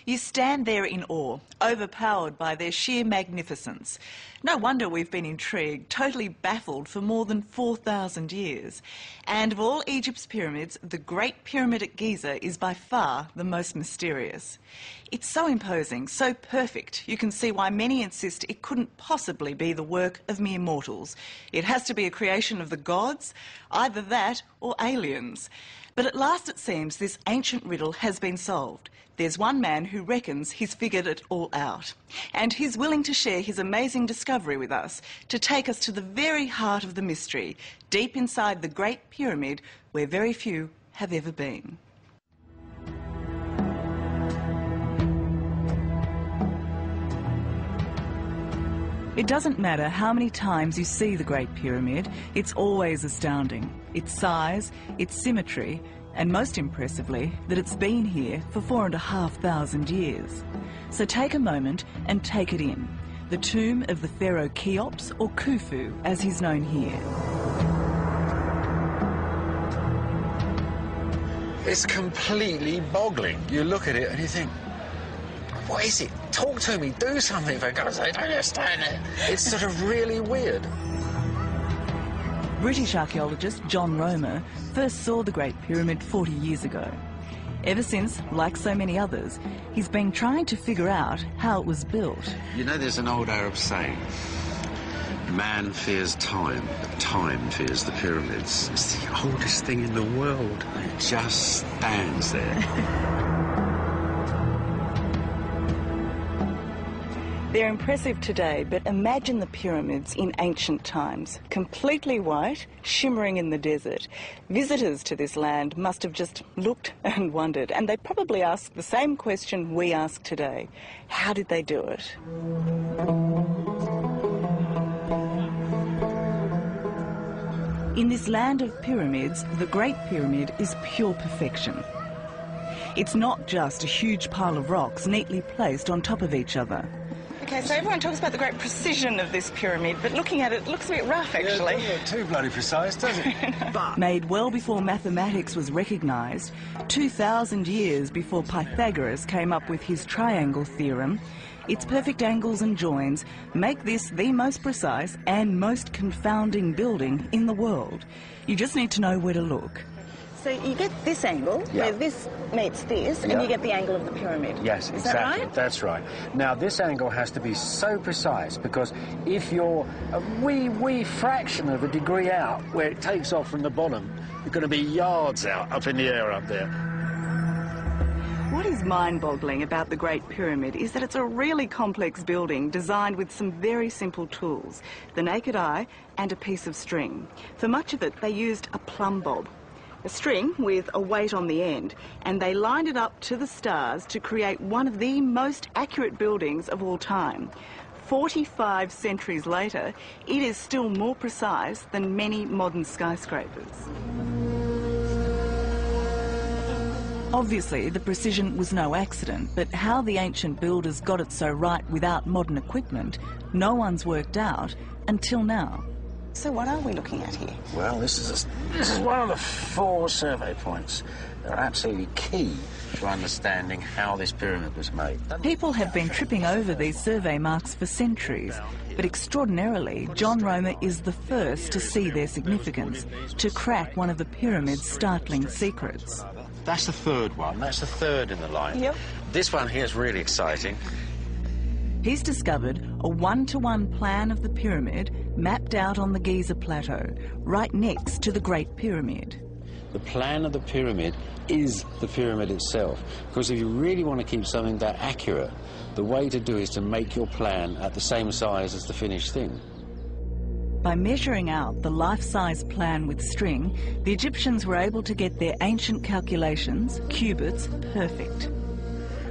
You stand there in awe, overpowered by their sheer magnificence. No wonder we've been intrigued, totally baffled for more than 4,000 years. And of all Egypt's pyramids, the Great Pyramid at Giza is by far the most mysterious. It's so imposing, so perfect, you can see why many insist it couldn't possibly be the work of mere mortals. It has to be a creation of the gods, either that or aliens. But at last it seems this ancient riddle has been solved. There's one man who reckons he's figured it all out. And he's willing to share his amazing discovery with us, to take us to the very heart of the mystery, deep inside the Great Pyramid, where very few have ever been. It doesn't matter how many times you see the Great Pyramid, it's always astounding. Its size, its symmetry, and most impressively, that it's been here for 4,500 years. So take a moment and take it in. The tomb of the Pharaoh Cheops, or Khufu, as he's known here. It's completely boggling. You look at it and you think, what is it? Talk to me, do something, for God's sake, don't just stand there. It's sort of really weird. British archaeologist John Romer first saw the Great Pyramid 40 years ago. Ever since, like so many others, he's been trying to figure out how it was built. You know, there's an old Arab saying, man fears time, but time fears the pyramids. It's the oldest thing in the world. It just stands there. They're impressive today, but imagine the pyramids in ancient times. Completely white, shimmering in the desert. Visitors to this land must have just looked and wondered, and they probably asked the same question we ask today. How did they do it? In this land of pyramids, the Great Pyramid is pure perfection. It's not just a huge pile of rocks neatly placed on top of each other. Okay, so everyone talks about the great precision of this pyramid, but looking at it, it looks a bit rough, actually. Yeah, it doesn't look too bloody precise, does it? But made well before mathematics was recognised, 2,000 years before Pythagoras came up with his triangle theorem, its perfect angles and joins make this the most precise and most confounding building in the world. You just need to know where to look. So you get this angle, where this meets this, and you get the angle of the pyramid. Yes, Is exactly. that right? That's right. Now, this angle has to be so precise, because if you're a wee fraction of a degree out, where it takes off from the bottom, you're going to be yards out, up in the air up there. What is mind-boggling about the Great Pyramid is that it's a really complex building designed with some very simple tools, the naked eye and a piece of string. For much of it, they used a plumb bob, a string with a weight on the end, and they lined it up to the stars to create one of the most accurate buildings of all time. 45 centuries later, it is still more precise than many modern skyscrapers. Obviously, the precision was no accident, but how the ancient builders got it so right without modern equipment, no one's worked out until now. So what are we looking at here? Well, this is one of the 4 survey points that are absolutely key to understanding how this pyramid was made. People have been tripping over these survey marks for centuries, but extraordinarily, John Romer is the first to see their significance, to crack one of the pyramid's startling secrets. That's the third one. That's the third in the line. Yep. This one here is really exciting. He's discovered a one-to-one plan of the pyramid mapped out on the Giza Plateau, right next to the Great Pyramid. The plan of the pyramid is the pyramid itself, because if you really want to keep something that accurate, the way to do it is to make your plan at the same size as the finished thing. By measuring out the life-size plan with string, the Egyptians were able to get their ancient calculations, cubits, perfect.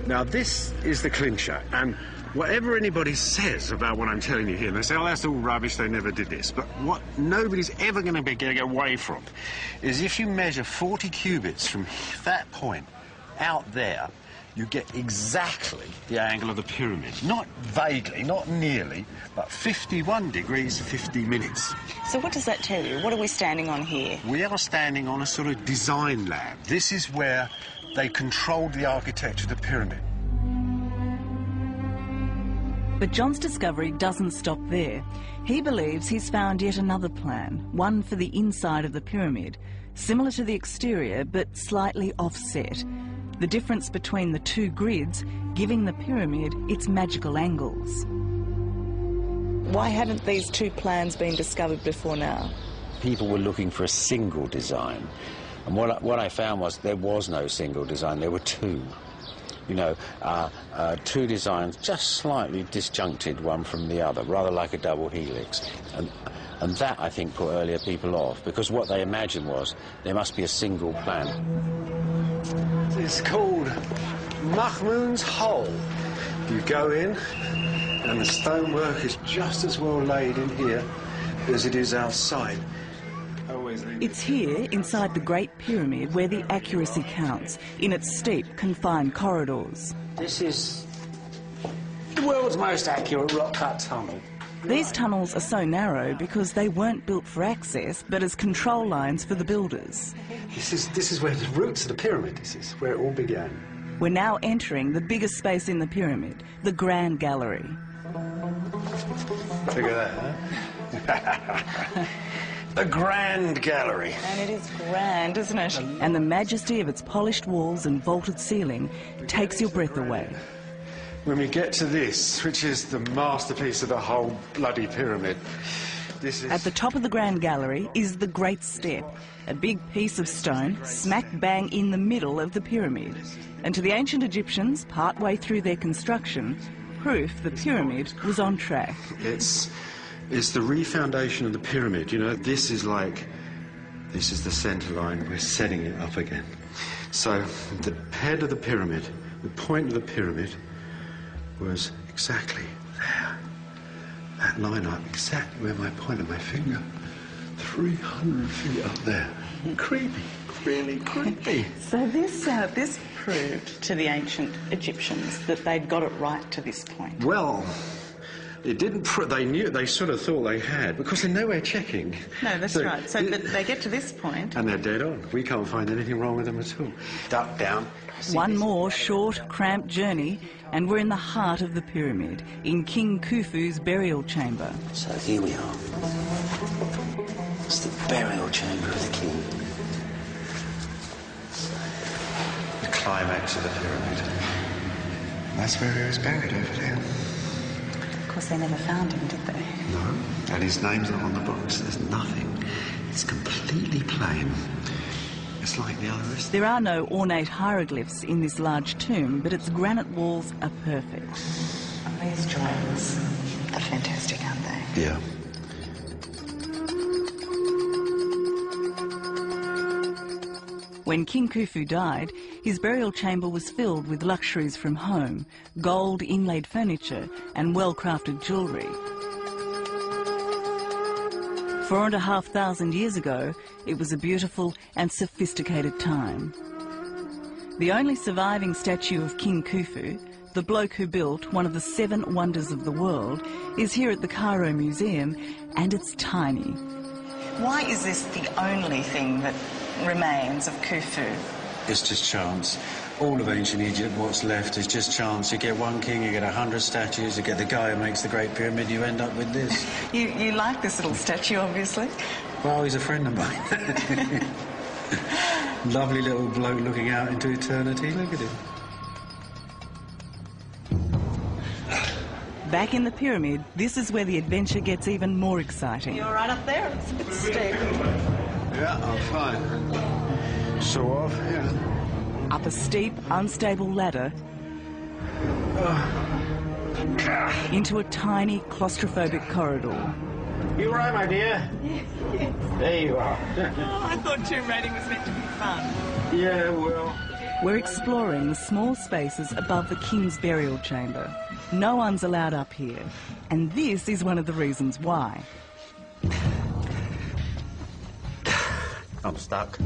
Now, this is the clincher, and whatever anybody says about what I'm telling you here, and they say, oh, that's all rubbish, they never did this, but what nobody's ever going to be getting away from is if you measure 40 cubits from that point out there, you get exactly the angle of the pyramid. Not vaguely, not nearly, but 51 degrees, 50 minutes. So what does that tell you? What are we standing on here? We are standing on a sort of design lab. This is where they controlled the architecture of the pyramid. But John's discovery doesn't stop there. He believes he's found yet another plan, one for the inside of the pyramid, similar to the exterior but slightly offset. The difference between the two grids giving the pyramid its magical angles. Why haven't these two plans been discovered before now? People were looking for a single design, and what I found was there was no single design, there were two. You know, two designs just slightly disjuncted one from the other, rather like a double helix. And that, I think, put earlier people off, because what they imagined was there must be a single plan. It's called Mahmoud's Hole. You go in, and the stonework is just as well laid in here as it is outside. It's here, inside the Great Pyramid, where the accuracy counts, in its steep, confined corridors. This is the world's most accurate rock-cut tunnel. These tunnels are so narrow because they weren't built for access, but as control lines for the builders. This is where the roots of the pyramid, this is where it all began. We're now entering the biggest space in the pyramid, the Grand Gallery. Look at that, huh? The Grand Gallery. And it is grand, isn't it? And the majesty of its polished walls and vaulted ceiling takes your breath away. When we get to this, which is the masterpiece of the whole bloody pyramid, this is... At the top of the Grand Gallery is the Great Step, a big piece of stone smack bang in the middle of the pyramid. And to the ancient Egyptians, partway through their construction, proof the pyramid was on track. It's the refoundation of the pyramid. You know, this is the centre line. We're setting it up again. So the head of the pyramid, the point of the pyramid, was exactly there. That line up, exactly where my point of my finger, 300 feet up there. Creepy, really creepy. So this proved to the ancient Egyptians that they'd got it right to this point. Well, it didn't. They sort of thought they had, because they're nowhere checking. No, that's right. So they get to this point, and they're dead on. We can't find anything wrong with them at all. Duck down. One more short, cramped journey, and we're in the heart of the pyramid, in King Khufu's burial chamber. So here we are. It's the burial chamber of the king. The climax of the pyramid. That's where he was buried, over there. Of course, they never found him, did they? No, and his name's not on the box. There's nothing. It's completely plain. It's like the other rest. There are no ornate hieroglyphs in this large tomb, but its granite walls are perfect. These drawings are fantastic, aren't they? Yeah. When King Khufu died, his burial chamber was filled with luxuries from home, gold inlaid furniture and well-crafted jewellery. 4,500 years ago, it was a beautiful and sophisticated time. The only surviving statue of King Khufu, the bloke who built one of the 7 wonders of the world, is here at the Cairo Museum, and it's tiny. Why is this the only thing that remains of Khufu? It's just chance. All of ancient Egypt, what's left is just chance. You get one king, you get 100 statues, you get the guy who makes the Great Pyramid, you end up with this. You like this little statue, obviously? Well, he's a friend of mine. Lovely little bloke looking out into eternity. Look at him. Back in the pyramid, this is where the adventure gets even more exciting. You're right up there. It's a bit steep. Yeah, I'm fine. Sort of, yeah. Up a steep, unstable ladder into a tiny, claustrophobic corridor. You all right, my dear? Yes. There you are. Oh, I thought tomb raiding was meant to be fun. Yeah, well... We're exploring the small spaces above the king's burial chamber. No one's allowed up here, and this is one of the reasons why. I'm stuck.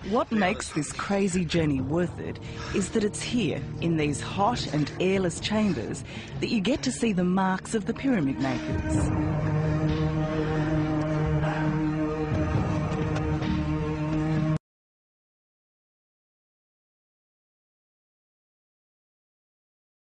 What makes this crazy journey worth it is that it's here, in these hot and airless chambers, that you get to see the marks of the pyramid makers.